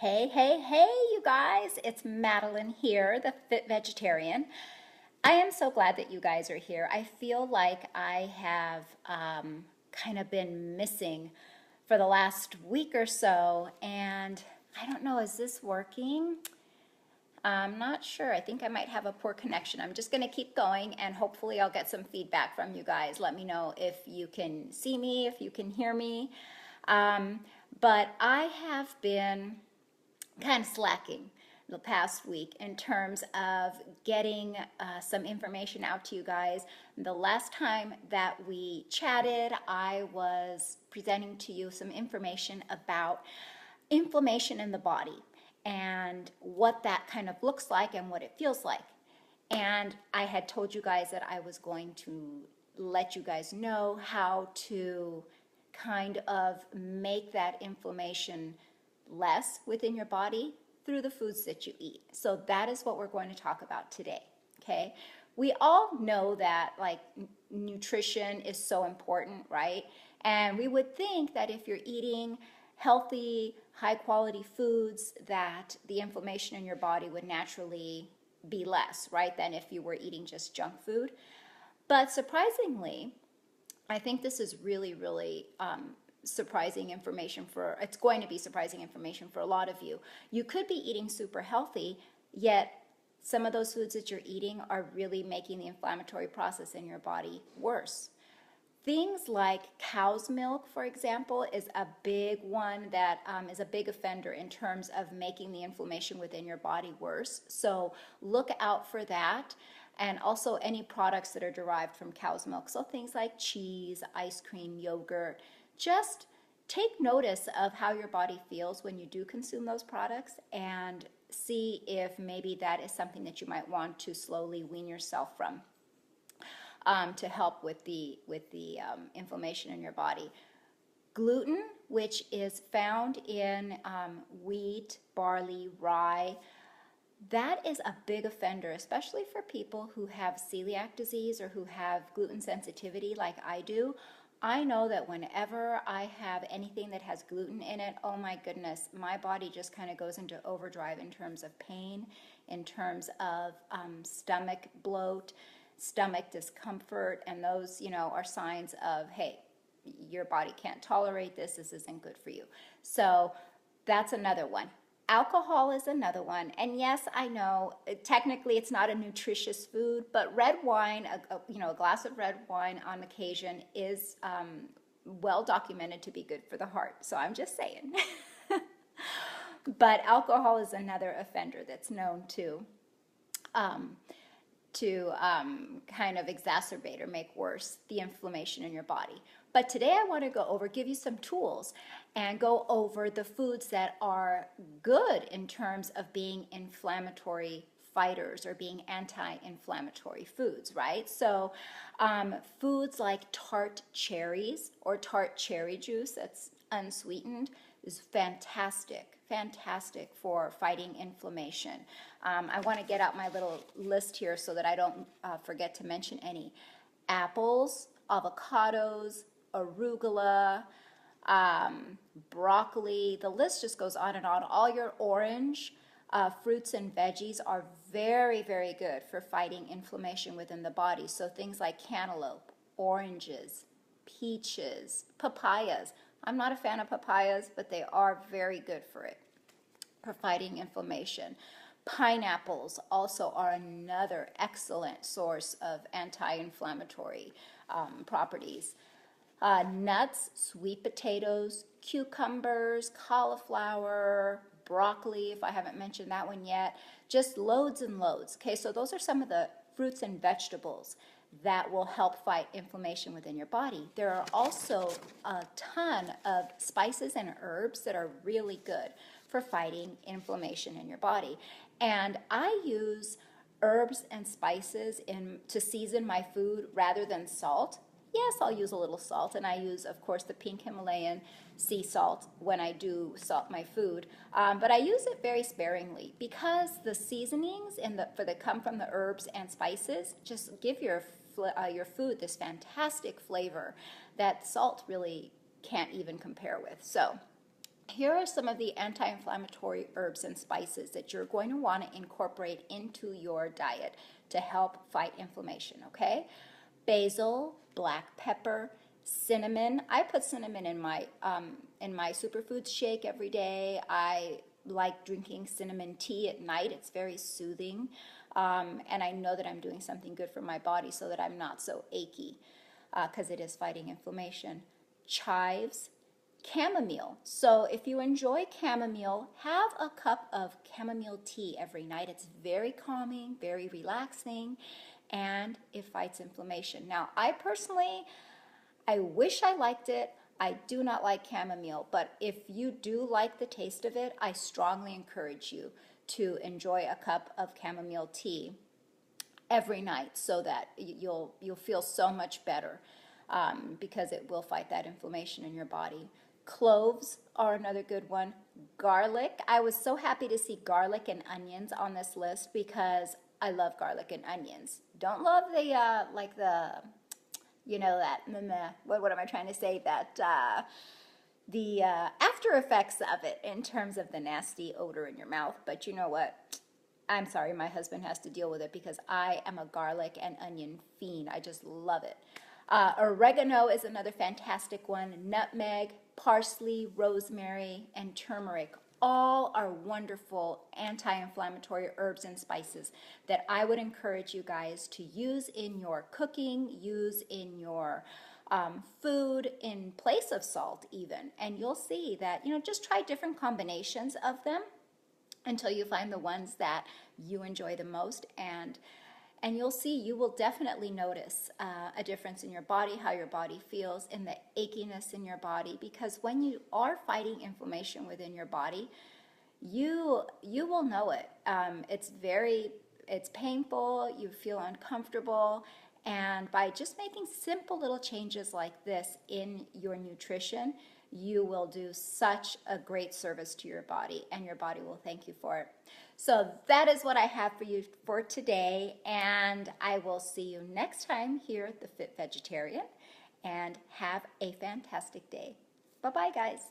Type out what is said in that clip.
Hey, you guys, it's Madeline here, the Fit Vegetarian. I am so glad that you guys are here. I feel like I have kind of been missing for the last week or so, and I don't know, is this working? I'm not sure. I think I might have a poor connection. I'm just going to keep going, and hopefully I'll get some feedback from you guys. Let me know if you can see me, if you can hear me. Um, but I have been kind of slacking the past week in terms of getting some information out to you guys. The last time that we chatted, I was presenting to you some information about inflammation in the body and what that kind of looks like and what it feels like. And I had told you guys that I was going to let you guys know how to kind of make that inflammation less within your body through the foods that you eat. So that is what we're going to talk about today, okay? We all know that like nutrition is so important, right? And we would think that if you're eating healthy, high quality foods that the inflammation in your body would naturally be less, right, than if you were eating just junk food. But surprisingly, I think this is really surprising information it's going to be surprising information for a lot of you. You could be eating super healthy, yet some of those foods that you're eating are really making the inflammatory process in your body worse. Things like cow's milk, for example, is a big one that is a big offender in terms of making the inflammation within your body worse. So look out for that. And also any products that are derived from cow's milk. So things like cheese, ice cream, yogurt. Just take notice of how your body feels when you do consume those products and see if maybe that is something that you might want to slowly wean yourself from to help with the inflammation in your body. Gluten, which is found in wheat, barley, rye, that is a big offender, especially for people who have celiac disease or who have gluten sensitivity like I do. I know that whenever I have anything that has gluten in it, oh my goodness, my body just kind of goes into overdrive in terms of pain, in terms of stomach bloat, stomach discomfort, and those, are signs of, hey, your body can't tolerate this, this isn't good for you. So that's another one. Alcohol is another one, and yes, I know technically it's not a nutritious food, but red wine, a glass of red wine on occasion is well documented to be good for the heart. So I'm just saying. But alcohol is another offender that's known to kind of exacerbate or make worse the inflammation in your body. But today I want to give you some tools and go over the foods that are good in terms of being inflammatory fighters or being anti-inflammatory foods, right? So foods like tart cherries or tart cherry juice that's unsweetened is fantastic for fighting inflammation. I want to get out my little list here so that I don't forget to mention any. Apples, avocados, arugula, broccoli, the list just goes on and on. All your orange fruits and veggies are very good for fighting inflammation within the body. So things like cantaloupe, oranges, peaches, papayas. I'm not a fan of papayas, but they are very good for fighting inflammation. Pineapples also are another excellent source of anti-inflammatory properties. Nuts, sweet potatoes, cucumbers, cauliflower, broccoli, if I haven't mentioned that one yet, just loads and loads. Okay, so those are some of the fruits and vegetables that will help fight inflammation within your body. There are also a ton of spices and herbs that are really good for fighting inflammation in your body. And I use herbs and spices to season my food rather than salt. Yes, I'll use a little salt, and I use, of course, the pink Himalayan sea salt when I do salt my food. But I use it very sparingly because the seasonings that come from the herbs and spices just give your food this fantastic flavor that salt really can't even compare with. So Here are some of the anti-inflammatory herbs and spices that you're going to want to incorporate into your diet to help fight inflammation, okay? Basil, black pepper, cinnamon. I put cinnamon in my superfoods shake every day. I like drinking cinnamon tea at night. It's very soothing. And I know that I'm doing something good for my body so that I'm not so achy because it is fighting inflammation. Chives, chamomile. So if you enjoy chamomile, have a cup of chamomile tea every night. It's very calming, very relaxing, and it fights inflammation. Now, I personally, I wish I liked it. I do not like chamomile, but if you do like the taste of it, I strongly encourage you to enjoy a cup of chamomile tea every night so that you'll feel so much better because it will fight that inflammation in your body. Cloves are another good one. Garlic. I was so happy to see garlic and onions on this list because I love garlic and onions. Don't love the what am I trying to say? The after effects of it in terms of the nasty odor in your mouth. But you know what? I'm sorry, my husband has to deal with it because I am a garlic and onion fiend. I just love it. Oregano is another fantastic one. Nutmeg, parsley, rosemary, and turmeric. All are wonderful anti-inflammatory herbs and spices that I would encourage you guys to use in your cooking, use in your food in place of salt even. And you'll see that, just try different combinations of them until you find the ones that you enjoy the most, and you'll see, you will definitely notice a difference in your body, how your body feels, in the achiness in your body, because when you are fighting inflammation within your body, you will know it. It's painful, you feel uncomfortable, and by just making simple little changes like this in your nutrition, you will do such a great service to your body, and your body will thank you for it. So that is what I have for you for today, and I will see you next time here at the Fit Vegetarian, and have a fantastic day. Bye-bye, guys.